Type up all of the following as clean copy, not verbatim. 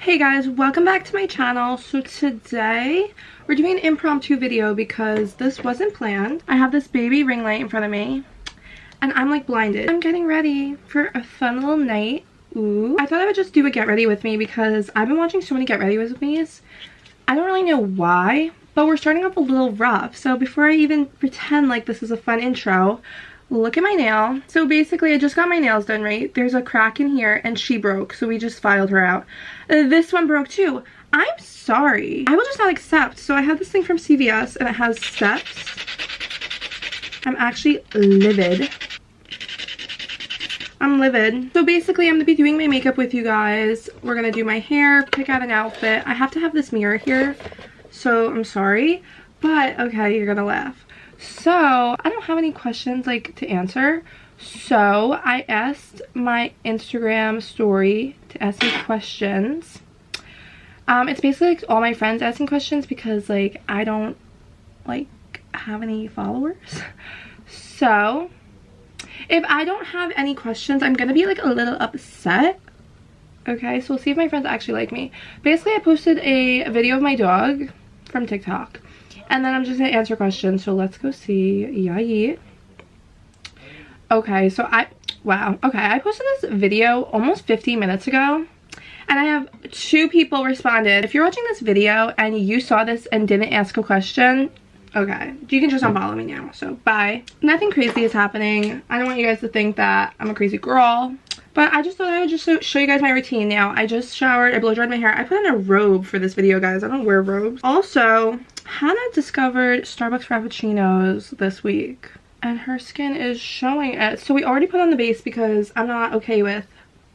Hey guys, welcome back to my channel. So today we're doing an impromptu video because this wasn't planned. I have this baby ring light in front of me and I'm like blinded. I'm getting ready for a fun little night. Ooh. I thought I would just do a get ready with me because I've been watching so many get ready with me's. I don't really know why, but we're starting off a little rough. So before I even pretend like this is a fun intro, look at my nail. So basically I just got my nails done, right? There's a crack in here and she broke, so we just filed her out. This one broke too. I'm sorry. I will just not accept. So I have this thing from CVS and it has steps. I'm actually livid. I'm livid. So basically I'm gonna be doing my makeup with you guys. We're gonna do my hair, pick out an outfit. I have to have this mirror here, so I'm sorry. But okay, you're gonna laugh. So I don't have any questions like to answer, so I asked my Instagram story to ask me questions. It's basically like all my friends asking questions because like I don't like have any followers. So if I don't have any questions, I'm gonna be like a little upset. Okay, so we'll see if my friends actually like me. Basically I posted a video of my dog from TikTok. And then I'm just gonna answer questions, so let's go see. Yeah. Okay, so I posted this video almost 15 minutes ago, and I have 2 people responded. If you're watching this video and you saw this and didn't ask a question, okay, you can just unfollow me now, so bye. Nothing crazy is happening. I don't want you guys to think that I'm a crazy girl, but I just thought I would just show you guys my routine now. I just showered, I blow dried my hair. I put on a robe for this video, guys. I don't wear robes. Also, Hannah discovered Starbucks Frappuccinos this week and her skin is showing it. So we already put on the base because I'm not okay with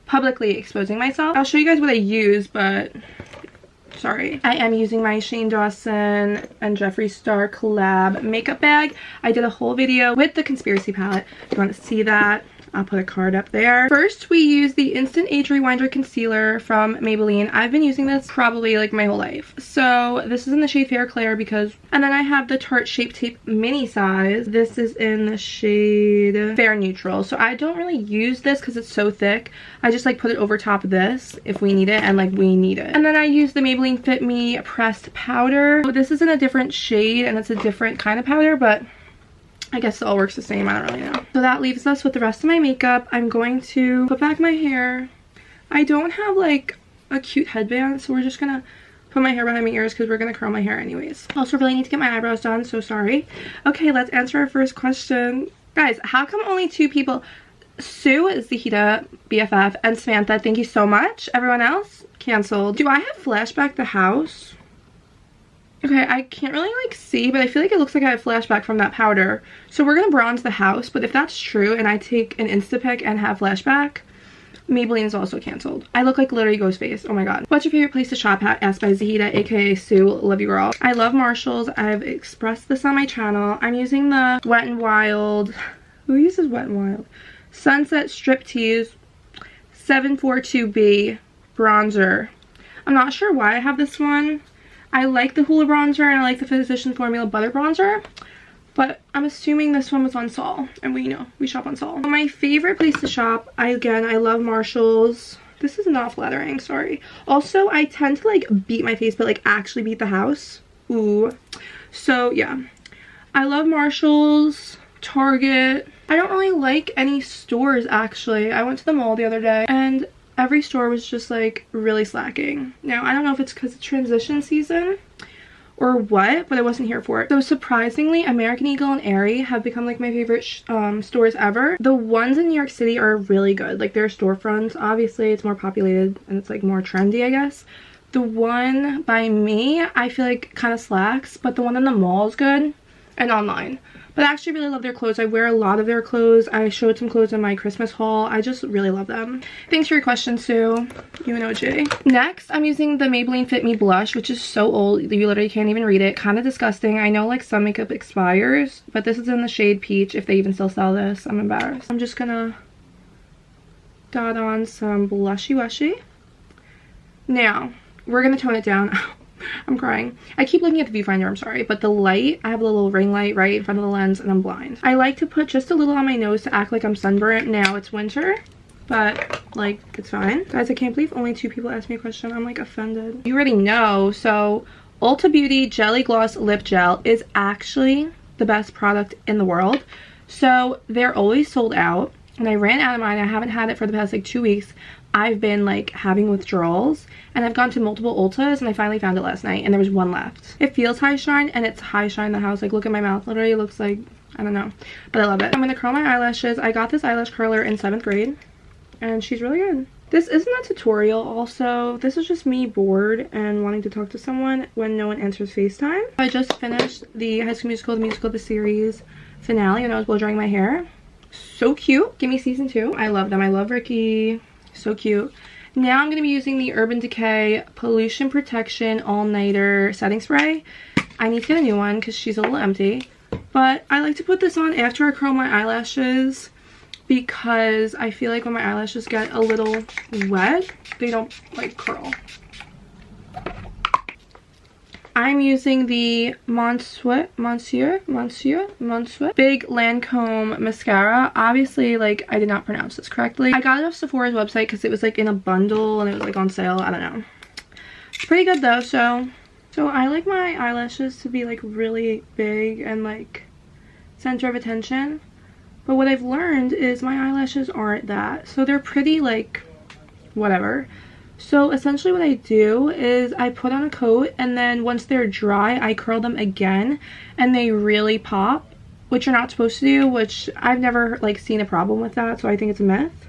publicly exposing myself. I'll show you guys what I use, but sorry. I am using my Shane Dawson and Jeffree Star collab makeup bag. I did a whole video with the conspiracy palette. If you want to see that, I'll put a card up there. First, we use the Instant Age Rewinder Concealer from Maybelline. I've been using this probably like my whole life. So this is in the shade Fair Claire because... And then I have the Tarte Shape Tape mini size. This is in the shade Fair Neutral. So I don't really use this because it's so thick. I just like put it over top of this if we need it, and like we need it. And then I use the Maybelline Fit Me pressed powder. So this is in a different shade and it's a different kind of powder, but I guess it all works the same. I don't really know. So that leaves us with the rest of my makeup. I'm going to put back my hair. I don't have like a cute headband, so we're just gonna put my hair behind my ears because we're gonna curl my hair anyways. Also really need to get my eyebrows done, so sorry. Okay, let's answer our first question. Guys, how come only 2 people? Sue, Zahida, BFF, and Samantha, thank you so much. Everyone else, canceled. Do I have flashback the house? Okay, I can't really like see, but I feel like it looks like I have flashback from that powder. So we're gonna bronze the house, but if that's true and I take an Instapic and have flashback, Maybelline is also canceled. I look like literally Ghostface. Oh my god. What's your favorite place to shop at? Asked by Zahida, aka Sue. Love you, girl. I love Marshalls. I've expressed this on my channel. I'm using the Wet n Wild. Who uses Wet n Wild? Sunset Striptease 742B bronzer. I'm not sure why I have this one. I like the Hoola bronzer and I like the Physicians Formula butter bronzer, but I'm assuming this one was on Sol, and we know we shop on Sol. My favorite place to shop, I love Marshalls. This is not flattering, sorry. Also, I tend to like beat my face, but like actually beat the house. Ooh. So yeah, I love Marshalls, Target. I don't really like any stores actually. I went to the mall the other day and every store was just like really slacking. Now I don't know if it's because it's transition season or what, but I wasn't here for it. So surprisingly, American Eagle and Aerie have become like my favorite stores ever. The ones in New York City are really good. Like their storefronts, obviously it's more populated and it's like more trendy, I guess. The one by me I feel like kind of slacks, but the one in the mall is good, and online. But I actually really love their clothes. I wear a lot of their clothes. I showed some clothes in my Christmas haul. I just really love them. Thanks for your question, Sue. You and OJ. Next, I'm using the Maybelline Fit Me blush, which is so old. You literally can't even read it. Kind of disgusting. I know like some makeup expires, but this is in the shade Peach. If they even still sell this, I'm embarrassed. I'm just gonna dot on some blushy wushy. Now, we're gonna tone it down. I'm crying. I keep looking at the viewfinder, I'm sorry, but the light, I have a little ring light right in front of the lens and I'm blind. I like to put just a little on my nose to act like I'm sunburnt. Now it's winter, but like it's fine. Guys, I can't believe only 2 people asked me a question. I'm like offended. You already know. So Ulta Beauty Jelly Gloss Lip Gel is actually the best product in the world. So they're always sold out, and I ran out of mine. I haven't had it for the past like 2 weeks. I've been like having withdrawals, and I've gone to multiple Ultas, and I finally found it last night, and there was one left. It feels high shine, and it's high shine the house. Like, look at my mouth. Literally, it looks like, I don't know, but I love it. I'm gonna curl my eyelashes. I got this eyelash curler in 7th grade, and she's really good. This isn't a tutorial also. This is just me bored and wanting to talk to someone when no one answers FaceTime. I just finished the High School Musical, the musical, the series finale, and I was blow drying my hair. So cute. Give me season 2. I love them. I love Ricky. So cute. Now I'm going to be using the Urban Decay Pollution Protection All-Nighter Setting Spray. I need to get a new one because she's a little empty. But I like to put this on after I curl my eyelashes because I feel like when my eyelashes get a little wet, they don't like curl. I'm using the Monsieur Big Lancome Mascara. Obviously, like, I did not pronounce this correctly. I got it off Sephora's website because it was, like, in a bundle and it was, like, on sale. I don't know. It's pretty good, though, so I like my eyelashes to be, like, really big and, like, center of attention. But what I've learned is my eyelashes aren't that. So they're pretty, like, whatever. So essentially what I do is I put on a coat, and then once they're dry, I curl them again, and they really pop, which you're not supposed to do, which I've never like seen a problem with that, so I think it's a myth.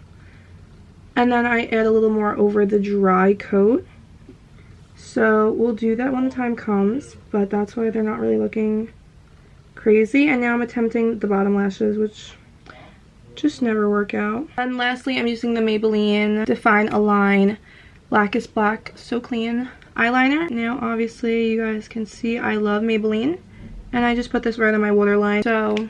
And then I add a little more over the dry coat. So we'll do that when the time comes, but that's why they're not really looking crazy. And now I'm attempting the bottom lashes, which just never work out. And lastly, I'm using the Maybelline Define Align Blackest Black So Clean eyeliner. Now obviously you guys can see I love Maybelline, and I just put this right on my waterline. So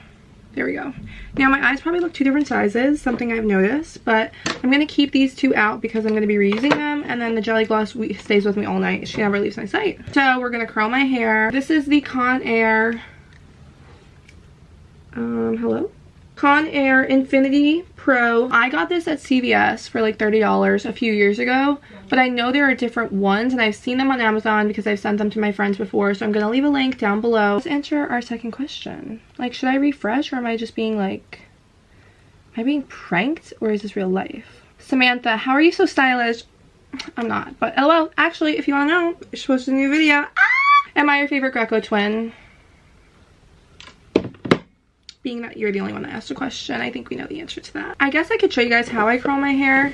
there we go. Now my eyes probably look 2 different sizes, something I've noticed, but I'm gonna keep these 2 out because I'm gonna be reusing them, and then the jelly gloss stays with me all night. She never leaves my sight. So we're gonna curl my hair. This is the Conair Conair Infinity Pro. I got this at CVS for like $30 a few years ago, but I know there are different ones, and I've seen them on Amazon because I've sent them to my friends before, so I'm gonna leave a link down below. Let's answer our second question. Like, should I refresh, or am I just being like, am I being pranked, or is this real life? Samantha, how are you so stylish? I'm not, but LOL. Actually, if you want to know, you're supposed to do a new video. Am I your favorite Greco twin? Being that you're the only one that asked a question, I think we know the answer to that. I guess I could show you guys how I curl my hair.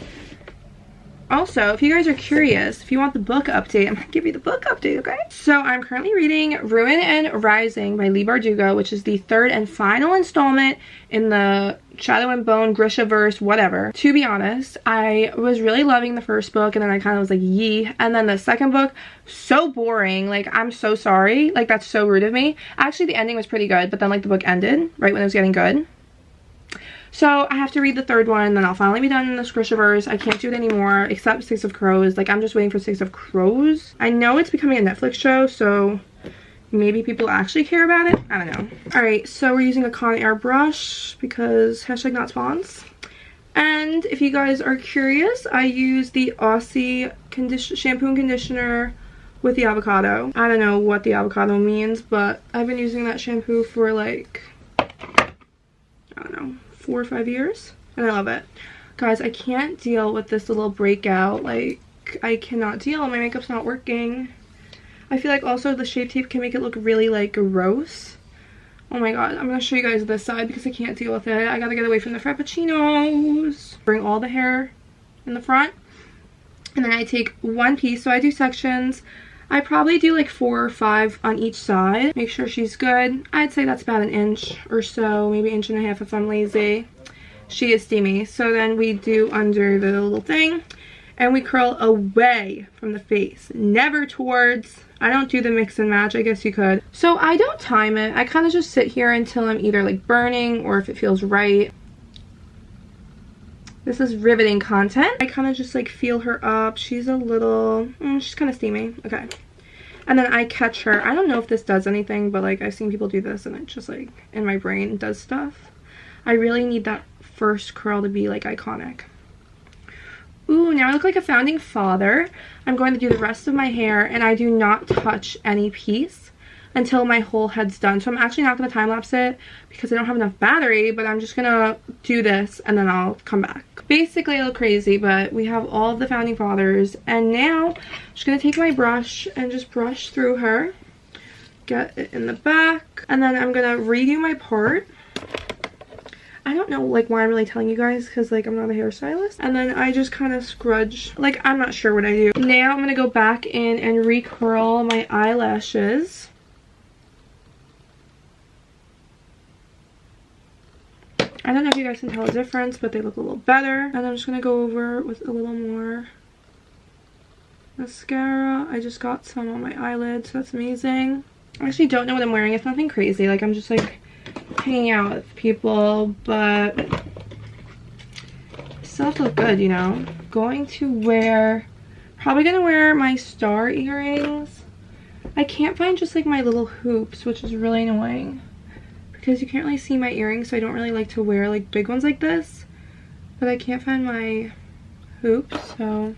Also, if you guys are curious, if you want the book update, I'm gonna give you the book update, okay? So I'm currently reading Ruin and Rising by Leigh Bardugo, which is the 3rd and final installment in the Shadow and Bone Grishaverse, whatever. To be honest, I was really loving the first book, and then I kind of was like, yee. And then the second book, so boring. Like, I'm so sorry. Like, that's so rude of me. Actually, the ending was pretty good, but then like the book ended right when it was getting good. So I have to read the 3rd one, then I'll finally be done in the Grishaverse. I can't do it anymore, except 6 of Crows. Like, I'm just waiting for 6 of Crows. I know it's becoming a Netflix show, so maybe people actually care about it. I don't know. Alright, so we're using a Conair brush because hashtag not spawns. And if you guys are curious, I use the Aussie shampoo and conditioner with the avocado. I don't know what the avocado means, but I've been using that shampoo for like, I don't know, 4 or 5 years, and I love it. Guys, I can't deal with this little breakout. Like, I cannot deal. My makeup's not working. I feel like also the Shape Tape can make it look really like gross. Oh my god, I'm gonna show you guys this side because I can't deal with it. I gotta get away from the frappuccinos. Bring all the hair in the front, and then I take one piece. So I do sections. I probably do like 4 or 5 on each side. Make sure she's good. I'd say that's about 1 inch or so, maybe 1.5 inches if I'm lazy. She is steamy. So then we do under the little thing, and we curl away from the face, never towards. I don't do the mix and match. I guess you could. So I don't time it. I kind of just sit here until I'm either like burning or if it feels right. This is riveting content. I kind of just like feel her up. She's a little, she's kind of steamy. Okay. And then I catch her. I don't know if this does anything, but like I've seen people do this and it just like in my brain does stuff. I really need that first curl to be like iconic. Ooh, now I look like a founding father. I'm going to do the rest of my hair, and I do not touch any piece until my whole head's done. So I'm actually not going to time lapse it because I don't have enough battery, but I'm just going to do this and then I'll come back. Basically I look crazy, but we have all of the founding fathers, and now I'm just going to take my brush and just brush through her, get it in the back, and then I'm going to redo my part. I don't know like why I'm really telling you guys, because like I'm not a hairstylist. And then I just kind of scrunch, like I'm not sure what I do. Now I'm going to go back in and recurl my eyelashes. I don't know if you guys can tell a difference, but they look a little better. And I'm just going to go over with a little more mascara. I just got some on my eyelids, so that's amazing. I actually don't know what I'm wearing. It's nothing crazy. Like I'm just like hanging out with people, but I still have to look good, you know. Going to wear, probably gonna wear my star earrings. I can't find just like my little hoops, which is really annoying because you can't really see my earrings, so I don't really like to wear like big ones like this, but I can't find my hoops, so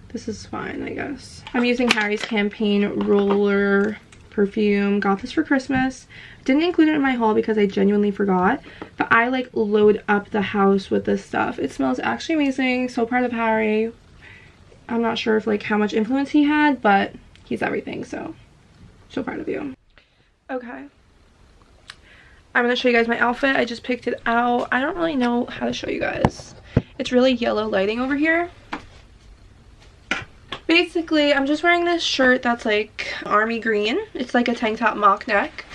this is fine, I guess. I'm using Harry's Campaign Roller perfume. Got this for Christmas. Didn't include it in my haul because I genuinely forgot, but I like load up the house with this stuff. It smells actually amazing. So proud of Harry. I'm not sure if like how much influence he had, but he's everything, so proud of you. Okay, I'm gonna show you guys my outfit. I just picked it out. I don't really know how to show you guys. It's really yellow lighting over here. Basically, I'm just wearing this shirt that's like army green. It's like a tank top mock neck.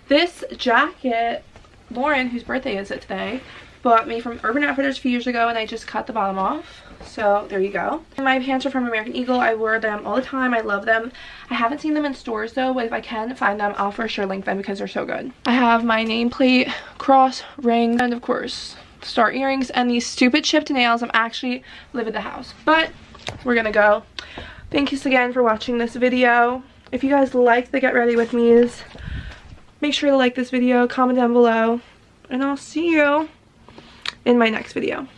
This jacket, Lauren, whose birthday is it today, bought me from Urban Outfitters a few years ago, and I just cut the bottom off. So there you go. And my pants are from American Eagle. I wear them all the time. I love them. I haven't seen them in stores though, but if I can find them, I'll for sure link them because they're so good. I have my nameplate, cross, ring, and of course, star earrings, and these stupid chipped nails. I'm actually leaving the house, but we're gonna go. Thank you again for watching this video. If you guys like the Get Ready With Me's, make sure to like this video, comment down below, and I'll see you in my next video.